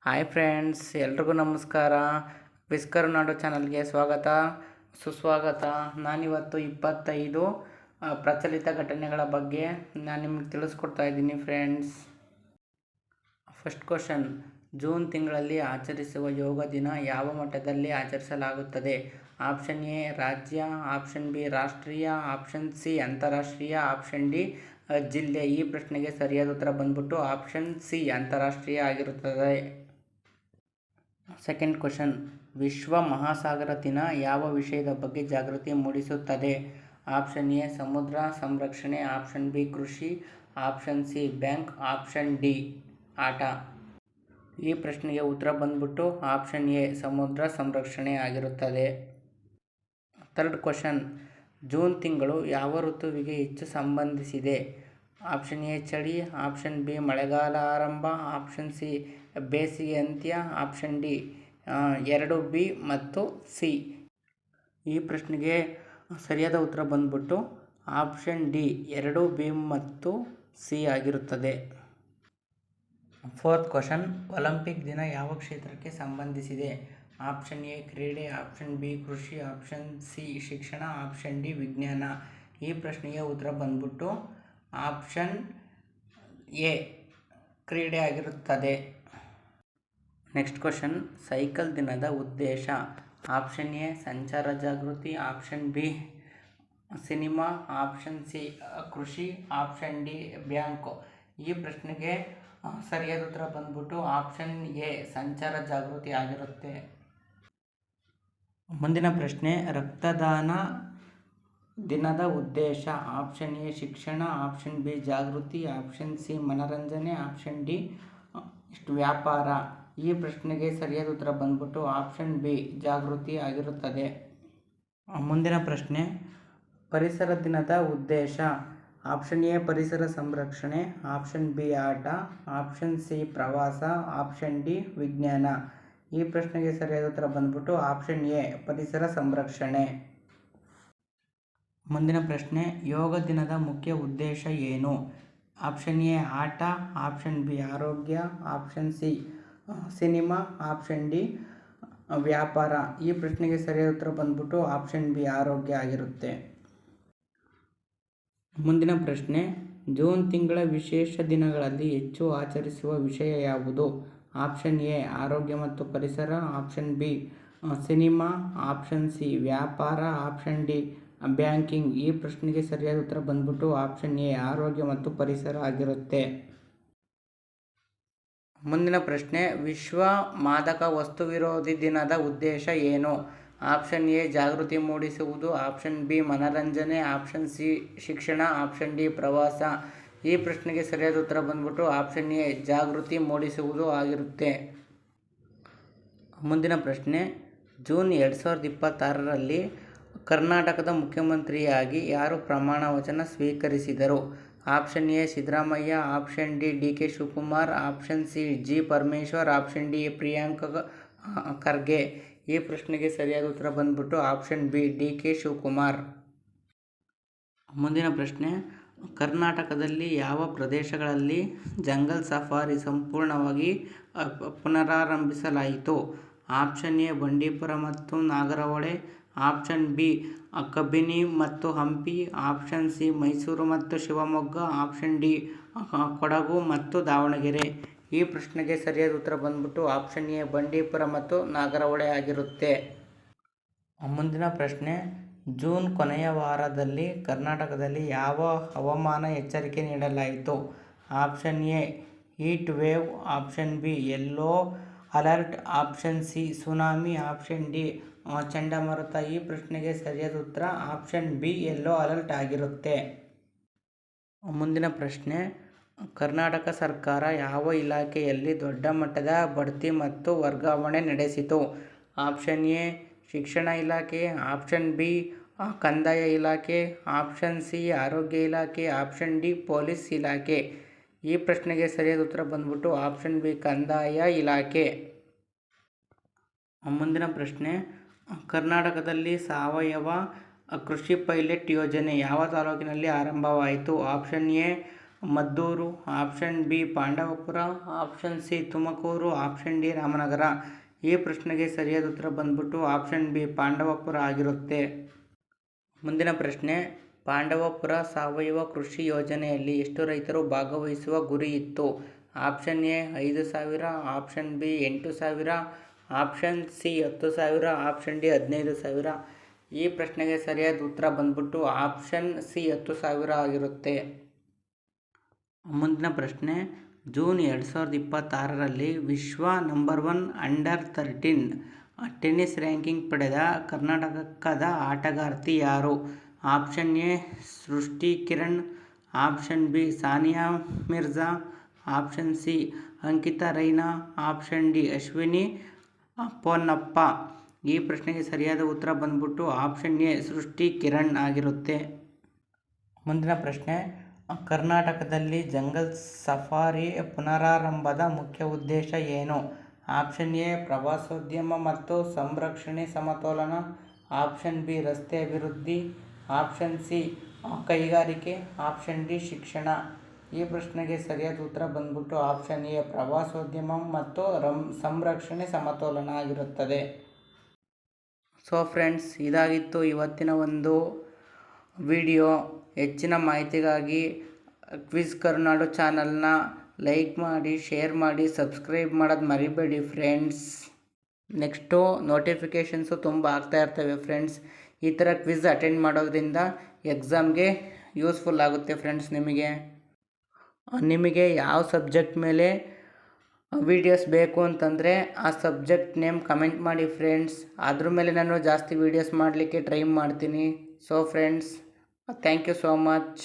Hi friends, ಎಲ್ರಿಗೂ ನಮಸ್ಕಾರ. ವಿಸ್ಕರುನಾಡು ಚಾನಲ್ಗೆ ಸ್ವಾಗತ ಸುಸ್ವಾಗತ. ನಾನಿವತ್ತು 25 ಪ್ರಚಲಿತ ಘಟನೆಗಳ ಬಗ್ಗೆ ನಾನು ನಿಮಗೆ ತಿಳಿಸ್ಕೊಡ್ತಾ ಇದ್ದೀನಿ ಫ್ರೆಂಡ್ಸ್. ಫಸ್ಟ್ ಕ್ವಶನ್, ಜೂನ್ ತಿಂಗಳಲ್ಲಿ ಆಚರಿಸುವ ಯೋಗ ದಿನ ಯಾವ ಮಟ್ಟದಲ್ಲಿ ಆಚರಿಸಲಾಗುತ್ತದೆ? ಆಪ್ಷನ್ ಎ ರಾಜ್ಯ, ಆಪ್ಷನ್ ಬಿ ರಾಷ್ಟ್ರೀಯ, ಆಪ್ಷನ್ ಸಿ ಅಂತಾರಾಷ್ಟ್ರೀಯ, ಆಪ್ಷನ್ ಡಿ ಜಿಲ್ಲೆ. ಈ ಪ್ರಶ್ನೆಗೆ ಸರಿಯಾದ ಉತ್ತರ ಬಂದ್ಬಿಟ್ಟು ಆಪ್ಷನ್ ಸಿ ಅಂತಾರಾಷ್ಟ್ರೀಯ ಆಗಿರುತ್ತದೆ. ಸೆಕೆಂಡ್ ಕ್ವಶನ್, ವಿಶ್ವ ಮಹಾಸಾಗರ ದಿನ ಯಾವ ವಿಷಯದ ಬಗ್ಗೆ ಜಾಗೃತಿ ಮೂಡಿಸುತ್ತದೆ? ಆಪ್ಷನ್ ಎ ಸಮುದ್ರ ಸಂರಕ್ಷಣೆ, ಆಪ್ಷನ್ ಬಿ ಕೃಷಿ, option C bank, option D ಆಟ. ಈ ಪ್ರಶ್ನೆಗೆ ಉತ್ತರ ಬಂದ್ಬಿಟ್ಟು ಆಪ್ಷನ್ ಎ ಸಮುದ್ರ ಸಂರಕ್ಷಣೆ ಆಗಿರುತ್ತದೆ. ಥರ್ಡ್ ಕ್ವಶನ್, ಜೂನ್ ತಿಂಗಳು ಯಾವ ಋತುವಿಗೆ ಹೆಚ್ಚು ಸಂಬಂಧಿಸಿದೆ? ಆಪ್ಷನ್ ಎ ಚಳಿ, ಆಪ್ಷನ್ ಬಿ ಮಳೆಗಾಲ ಆರಂಭ, ಆಪ್ಷನ್ ಸಿ ಬೇಸಿಗೆ ಅಂತ್ಯ, ಆಪ್ಷನ್ ಡಿ 2 ಮತ್ತು ಸಿ. ಈ ಪ್ರಶ್ನೆಗೆ ಸರಿಯಾದ ಉತ್ತರ ಬಂದ್ಬಿಟ್ಟು ಆಪ್ಷನ್ ಡಿ 2 ಮತ್ತು ಸಿ ಆಗಿರುತ್ತದೆ. ಫೋರ್ತ್ ಕ್ವಶನ್, ಒಲಿಂಪಿಕ್ ದಿನ ಯಾವ ಕ್ಷೇತ್ರಕ್ಕೆ ಸಂಬಂಧಿಸಿದೆ? ಆಪ್ಷನ್ ಎ ಕ್ರೀಡೆ, ಆಪ್ಷನ್ ಬಿ ಕೃಷಿ, ಆಪ್ಷನ್ ಸಿ ಶಿಕ್ಷಣ, ಆಪ್ಷನ್ ಡಿ ವಿಜ್ಞಾನ. ಈ ಪ್ರಶ್ನೆಗೆ ಉತ್ತರ ಬಂದ್ಬಿಟ್ಟು ಆಪ್ಷನ್ ಎ ಕ್ರೀಡೆ ಆಗಿರುತ್ತದೆ. ನೆಕ್ಸ್ಟ್ ಕ್ವಶನ್, ಸೈಕಲ್ ದಿನದ ಉದ್ದೇಶ? ಆಪ್ಷನ್ ಎ ಸಂಚಾರ ಜಾಗೃತಿ, option B cinema, option C ಕೃಷಿ, ಆಪ್ಷನ್ ಡಿ ಬ್ಯಾಂಕ್. ಈ ಪ್ರಶ್ನೆಗೆ ಸರಿಯಾದ ಉತ್ತರ ಬಂದ್ಬಿಟ್ಟು ಆಪ್ಷನ್ ಎ ಸಂಚಾರ ಜಾಗೃತಿ ಆಗಿರುತ್ತೆ. ಮುಂದಿನ ಪ್ರಶ್ನೆ, ರಕ್ತದಾನ ದಿನದ ಉದ್ದೇಶ? ಆಪ್ಷನ್ ಎ ಶಿಕ್ಷಣ, ಆಪ್ಷನ್ ಬಿ ಜಾಗೃತಿ, ಆಪ್ಷನ್ ಸಿ ಮನರಂಜನೆ, ಆಪ್ಷನ್ ಡಿ ವ್ಯಾಪಾರ. ಈ ಪ್ರಶ್ನೆಗೆ ಸರಿಯಾದ ಉತ್ತರ ಬಂದ್ಬಿಟ್ಟು ಆಪ್ಷನ್ ಬಿ ಜಾಗೃತಿ ಆಗಿರುತ್ತದೆ. ಮುಂದಿನ ಪ್ರಶ್ನೆ, ಪರಿಸರ ದಿನದ ಉದ್ದೇಶ? ಆಪ್ಷನ್ ಎ ಪರಿಸರ ಸಂರಕ್ಷಣೆ, ಆಪ್ಷನ್ ಬಿ ಆಟ, ಆಪ್ಷನ್ ಸಿ ಪ್ರವಾಸ, ಆಪ್ಷನ್ ಡಿ ವಿಜ್ಞಾನ. ಈ ಪ್ರಶ್ನೆಗೆ ಸರಿಯಾದ ಉತ್ತರ ಬಂದ್ಬಿಟ್ಟು ಆಪ್ಷನ್ ಎ ಪರಿಸರ ಸಂರಕ್ಷಣೆ. ಮುಂದಿನ ಪ್ರಶ್ನೆ, ಯೋಗ ದಿನದ ಮುಖ್ಯ ಉದ್ದೇಶ ಏನು? ಆಪ್ಷನ್ ಎ ಆಟ, ಆಪ್ಷನ್ ಬಿ ಆರೋಗ್ಯ, option C cinema, option D ವ್ಯಾಪಾರ. ಈ ಪ್ರಶ್ನೆಗೆ ಸರಿಯಾದ ಉತ್ತರ ಬಂದ್ಬಿಟ್ಟು ಆಪ್ಷನ್ ಬಿ ಆರೋಗ್ಯ ಆಗಿರುತ್ತೆ. ಮುಂದಿನ ಪ್ರಶ್ನೆ, ಜೂನ್ ತಿಂಗಳ ವಿಶೇಷ ದಿನಗಳಲ್ಲಿ ಹೆಚ್ಚು ಆಚರಿಸುವ ವಿಷಯ ಯಾವುದು? ಆಪ್ಷನ್ ಎ ಆರೋಗ್ಯ ಮತ್ತು ಪರಿಸರ, option B cinema, option C ವ್ಯಾಪಾರ, ಆಪ್ಷನ್ ಡಿ ಬ್ಯಾಂಕಿಂಗ್. ಈ ಪ್ರಶ್ನೆಗೆ ಸರಿಯಾದ ಉತ್ತರ ಬಂದ್ಬಿಟ್ಟು ಆಪ್ಷನ್ ಎ ಆರೋಗ್ಯ ಮತ್ತು ಪರಿಸರ ಆಗಿರುತ್ತೆ. ಮುಂದಿನ ಪ್ರಶ್ನೆ, ವಿಶ್ವ ಮಾದಕ ವಸ್ತು ವಿರೋಧಿ ದಿನದ ಉದ್ದೇಶ ಏನು? ಆಪ್ಷನ್ ಎ ಜಾಗೃತಿ ಮೂಡಿಸುವುದು, ಆಪ್ಷನ್ ಬಿ ಮನರಂಜನೆ, ಆಪ್ಷನ್ ಸಿ ಶಿಕ್ಷಣ, ಆಪ್ಷನ್ ಡಿ ಪ್ರವಾಸ. ಈ ಪ್ರಶ್ನೆಗೆ ಸರಿಯಾದ ಉತ್ತರ ಬಂದ್ಬಿಟ್ಟು ಆಪ್ಷನ್ ಎ ಜಾಗೃತಿ ಮೂಡಿಸುವುದು ಆಗಿರುತ್ತೆ. ಮುಂದಿನ ಪ್ರಶ್ನೆ, ಜೂನ್ 2026ರಲ್ಲಿ ಕರ್ನಾಟಕದ ಮುಖ್ಯಮಂತ್ರಿಯಾಗಿ ಯಾರು ಪ್ರಮಾಣ ವಚನ ಸ್ವೀಕರಿಸಿದರು? Option A Siddaramaiah, option D D K Shivakumar, option C G Parameshwar, option D Priyank Kharge. ಈ ಪ್ರಶ್ನೆಗೆ ಸರಿಯಾದ ಉತ್ತರ ಬಂದ್ಬಿಟ್ಟು option B D K Shivakumar. ಮುಂದಿನ ಪ್ರಶ್ನೆ, ಕರ್ನಾಟಕದಲ್ಲಿ ಯಾವ ಪ್ರದೇಶಗಳಲ್ಲಿ ಜಂಗಲ್ ಸಫಾರಿ ಸಂಪೂರ್ಣವಾಗಿ ಪುನರಾರಂಭಿಸಲಾಯಿತು? ಆಪ್ಷನ್ ಎ ಬಂಡೀಪುರ ಮತ್ತು ನಾಗರಹೊಳೆ, ಆಪ್ಷನ್ ಬಿ ಕಬಿನಿ ಮತ್ತು ಹಂಪಿ, ಆಪ್ಷನ್ ಸಿ ಮೈಸೂರು ಮತ್ತು ಶಿವಮೊಗ್ಗ, ಆಪ್ಷನ್ ಡಿ ಕೊಡಗು ಮತ್ತು ದಾವಣಗೆರೆ. ಈ ಪ್ರಶ್ನೆಗೆ ಸರಿಯಾದ ಉತ್ತರ ಬಂದ್ಬಿಟ್ಟು ಆಪ್ಷನ್ ಎ ಬಂಡೀಪುರ ಮತ್ತು ನಾಗರಹೊಳೆ ಆಗಿರುತ್ತೆ. ಮುಂದಿನ ಪ್ರಶ್ನೆ, ಜೂನ್ ಕೊನೆಯ ವಾರದಲ್ಲಿ ಕರ್ನಾಟಕದಲ್ಲಿ ಯಾವ ಹವಾಮಾನ ಎಚ್ಚರಿಕೆ ನೀಡಲಾಯಿತು? Option A heat wave, option B yellow alert, option C tsunami, option D ಚಂಡಮಾರುತ. ಈ ಪ್ರಶ್ನೆಗೆ ಸರಿಯಾದ ಉತ್ತರ ಆಪ್ಷನ್ ಬಿ ಯೆಲ್ಲೋ ಅಲರ್ಟ್ ಆಗಿರುತ್ತೆ. ಮುಂದಿನ ಪ್ರಶ್ನೆ, ಕರ್ನಾಟಕ ಸರ್ಕಾರ ಯಾವ ಇಲಾಖೆಯಲ್ಲಿ ದೊಡ್ಡ ಮಟ್ಟದ ಬಡ್ತಿ ಮತ್ತು ವರ್ಗಾವಣೆ ನಡೆಸಿತು? ಆಪ್ಷನ್ ಎ ಶಿಕ್ಷಣ ಇಲಾಖೆ, ಆಪ್ಷನ್ ಬಿ ಕಂದಾಯ ಇಲಾಖೆ, ಆಪ್ಷನ್ ಸಿ ಆರೋಗ್ಯ ಇಲಾಖೆ, ಆಪ್ಷನ್ ಡಿ ಪೊಲೀಸ್ ಇಲಾಖೆ. ಈ ಪ್ರಶ್ನೆಗೆ ಸರಿಯಾದ ಉತ್ತರ ಬಂದ್ಬಿಟ್ಟು ಆಪ್ಷನ್ ಬಿ ಕಂದಾಯ ಇಲಾಖೆ. ಮುಂದಿನ ಪ್ರಶ್ನೆ, ಕರ್ನಾಟಕದಲ್ಲಿ ಸಾವಯವ ಕೃಷಿ ಪೈಲಟ್ ಯೋಜನೆ ಯಾವ ತಾಲೂಕಿನಲ್ಲಿ ಆರಂಭವಾಯಿತು? Option A Maddur, option B Pandavapura, option C Tumakuru, option D Ramanagara. ಈ ಪ್ರಶ್ನೆಗೆ ಸರಿಯಾದ ಉತ್ತರ ಬಂದ್ಬಿಟ್ಟು ಆಪ್ಷನ್ ಬಿ ಪಾಂಡವಪುರ ಆಗಿರುತ್ತೆ. ಮುಂದಿನ ಪ್ರಶ್ನೆ, ಪಾಂಡವಪುರ ಸಾವಯವ ಕೃಷಿ ಯೋಜನೆಯಲ್ಲಿ ಎಷ್ಟು ರೈತರು ಭಾಗವಹಿಸುವ ಗುರಿ ಇತ್ತು? Option A 5,000, option B 8,000, option C 10,000, option D 15,000. ಈ ಪ್ರಶ್ನೆಗೆ ಸರಿಯಾದ ಉತ್ತರ ಬಂದ್ಬಿಟ್ಟು ಆಪ್ಷನ್ ಸಿ 10,000 ಆಗಿರುತ್ತೆ. ಮುಂದಿನ ಪ್ರಶ್ನೆ, ಜೂನ್ 2026ರಲ್ಲಿ ವಿಶ್ವ ನಂಬರ್ 1 ಅಂಡರ್-13 ಟೆನ್ನಿಸ್ ರ್ಯಾಂಕಿಂಗ್ ಪಡೆದ ಕರ್ನಾಟಕದ ಆಟಗಾರ್ತಿ ಯಾರು? ಆಪ್ಷನ್ ಎ ಸೃಷ್ಟಿ Kiran, option B Sania Mirza, option C Ankita Raina, option D Ashwini Ponnappa. ಈ ಪ್ರಶ್ನೆಗೆ ಸರಿಯಾದ ಉತ್ತರ ಬಂದ್ಬಿಟ್ಟು ಆಪ್ಷನ್ ಎ ಸೃಷ್ಟಿ ಕಿರಣ್ ಆಗಿರುತ್ತೆ. ಮುಂದಿನ ಪ್ರಶ್ನೆ, ಕರ್ನಾಟಕದಲ್ಲಿ ಜಂಗಲ್ ಸಫಾರಿ ಪುನರಾರಂಭದ ಮುಖ್ಯ ಉದ್ದೇಶ ಏನು? ಆಪ್ಷನ್ ಎ ಪ್ರವಾಸೋದ್ಯಮ ಮತ್ತು ಸಂರಕ್ಷಣೆ ಸಮತೋಲನ, ಆಪ್ಷನ್ ಬಿ ರಸ್ತೆ ಅಭಿವೃದ್ಧಿ, ಆಪ್ಷನ್ ಸಿ ಕೈಗಾರಿಕೆ, ಆಪ್ಷನ್ ಡಿ ಶಿಕ್ಷಣ. ಈ ಪ್ರಶ್ನೆಗೆ ಸರಿಯಾದ ಉತ್ತರ ಬಂದ್ಬಿಟ್ಟು ಆಪ್ಷನ್ ಎ ಪ್ರವಾಸೋದ್ಯಮ ಮತ್ತು ಸಂರಕ್ಷಣೆ ಸಮತೋಲನ ಆಗಿರುತ್ತದೆ. ಸೊ ಫ್ರೆಂಡ್ಸ್, ಇದಾಗಿತ್ತು ಇವತ್ತಿನ ಒಂದು ವಿಡಿಯೋ. ಹೆಚ್ಚಿನ ಮಾಹಿತಿಗಾಗಿ ಕ್ವಿಜ್ ಕರುನಾಡು ಚಾನಲ್ನ ಲೈಕ್ ಮಾಡಿ, ಶೇರ್ ಮಾಡಿ, ಸಬ್ಸ್ಕ್ರೈಬ್ ಮಾಡೋದು ಮರಿಬೇಡಿ ಫ್ರೆಂಡ್ಸ್. ನೆಕ್ಸ್ಟು ನೋಟಿಫಿಕೇಷನ್ಸು ತುಂಬ ಆಗ್ತಾ ಇರ್ತವೆ ಫ್ರೆಂಡ್ಸ್. ಈ ಥರ ಕ್ವಿಜ್ ಅಟೆಂಡ್ ಮಾಡೋದ್ರಿಂದ ಎಕ್ಸಾಮ್ಗೆ ಯೂಸ್ಫುಲ್ ಆಗುತ್ತೆ ಫ್ರೆಂಡ್ಸ್. ನಿಮಗೆ ಯಾವ ಸಬ್ಜೆಕ್ಟ್ ಮೇಲೆ ವೀಡಿಯೋಸ್ ಬೇಕು ಅಂತಂದರೆ ಆ ಸಬ್ಜೆಕ್ಟ್ ನೇಮ್ ಕಮೆಂಟ್ ಮಾಡಿ ಫ್ರೆಂಡ್ಸ್. ಅದ್ರ ಮೇಲೆ ನಾನು ಜಾಸ್ತಿ ವೀಡಿಯೋಸ್ ಮಾಡಲಿಕ್ಕೆ ಟ್ರೈ ಮಾಡ್ತೀನಿ. So friends, thank you so much.